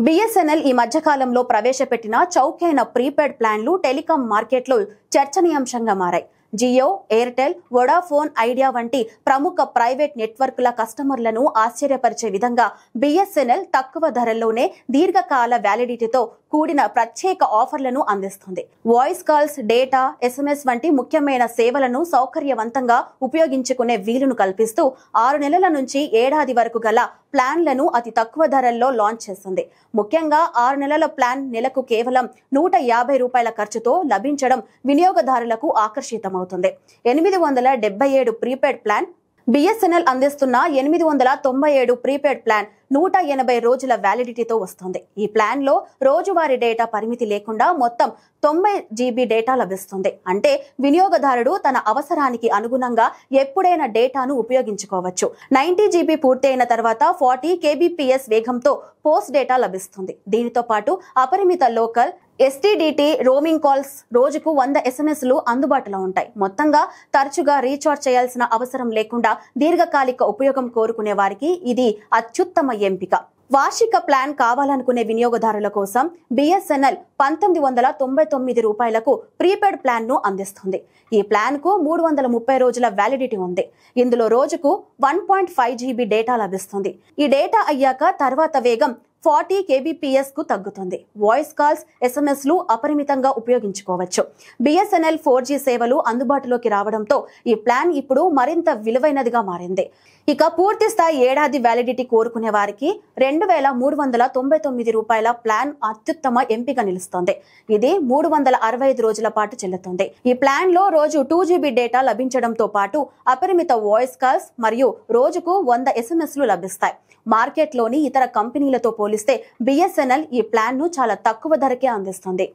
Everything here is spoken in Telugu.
బిఎస్ఎన్ఎల్ ఈ మధ్యకాలంలో ప్రవేశపెట్టిన చౌకైన ప్రీపెయిడ్ ప్లాన్లు టెలికాం మార్కెట్లో చర్చనీయాంశంగా మారాయి. జియో, ఎయిర్టెల్, వొడాఫోన్ ఐడియా వంటి ప్రముఖ ప్రైవేట్ నెట్వర్క్ల కస్టమర్లను ఆశ్చర్యపరిచే విధంగా బిఎస్ఎన్ఎల్ తక్కువ ధరల్లోనే దీర్ఘకాల వ్యాలిడిటీతో కూడిన ప్రత్యేక ఆఫర్లను అందిస్తుంది. వాయిస్ కాల్స్, డేటా, ఎస్ఎంఎస్ వంటి ముఖ్యమైన సేవలను సౌకర్యవంతంగా ఉపయోగించుకునే వీలును కల్పిస్తూ 6 నెలల నుంచి ఏడాది వరకు గల ప్లాన్లను అతి తక్కువ ధరల్లో లాంచ్ చేస్తుంది. ముఖ్యంగా 6 నెలల ప్లాన్ నెలకు కేవలం ₹150 ఖర్చుతో లభించడం వినియోగదారులకు ఆకర్షితమవుతుంది. 877 ప్రీపెయిడ్ ప్లాన్. బిఎస్ఎన్ఎల్ అందిస్తున్న 897 ప్రీపెయిడ్ ప్లాన్ 180 రోజుల వ్యాలిడిటీతో వస్తుంది. ఈ ప్లాన్ లో రోజువారీ డేటా పరిమితి లేకుండా మొత్తం 90 GB డేటా లభిస్తుంది. అంటే వినియోగదారుడు తన అవసరానికి అనుగుణంగా ఎప్పుడైనా డేటాను ఉపయోగించుకోవచ్చు. 90 GB పూర్తి అయిన తర్వాత 40 kbps వేగంతో పోస్ట్ డేటా లభిస్తుంది. దీనితో పాటు అపరిమిత లోకల్, STDT రోమింగ్ కాల్స్, రోజుకు 100 SMS అందుబాటులో ఉంటాయి. మొత్తంగా తరచుగా రీఛార్జ్ చేయాల్సిన అవసరం లేకుండా దీర్ఘకాలిక ఉపయోగం కోరుకునే వారికి ఇది అత్యుత్తమ ఎంపిక. వార్షిక ప్లాన్ కావాలనుకునే వినియోగదారుల కోసం బిఎస్ఎన్ఎల్ ₹1999 ప్రీపెయిడ్ ప్లాన్ ను అందిస్తుంది. ఈ ప్లాన్ కు 330 రోజుల వ్యాలిడిటీ ఉంది. ఇందులో రోజుకు 1.5 GB డేటా లభిస్తుంది. ఈ డేటా అయ్యాక తర్వాత వేగం 40 kbps కు తగ్గుతుంది. వాయిస్ కాల్స్, SMS అపరిమితంగా ఉపయోగించుకోవచ్చు. బిఎస్ఎన్ఎల్ 4G సేవలు అందుబాటులోకి రావడంతో ఈ ప్లాన్ ఇప్పుడు మరింత విలువైనదిగా మారింది. ఇక పూర్తి స్థాయి ఏడాది వ్యాలిడిటీ కోరుకునే వారికి ₹2399 ప్లాన్ అత్యుత్తమ ఎంపిక నిలుస్తోంది. ఇది 365 రోజుల పాటు చెల్లుతుంది. ఈ ప్లాన్ లో రోజు 2 GB డేటా లభించడంతో పాటు అపరిమిత వాయిస్ కాల్స్ మరియు రోజుకు 100 SMS లభిస్తాయి. మార్కెట్లోని ఇతర కంపెనీలతో పోలిస్తే బిఎస్ఎన్ఎల్ ఈ ప్లాన్ ను చాలా తక్కువ ధరకే అందిస్తుంది.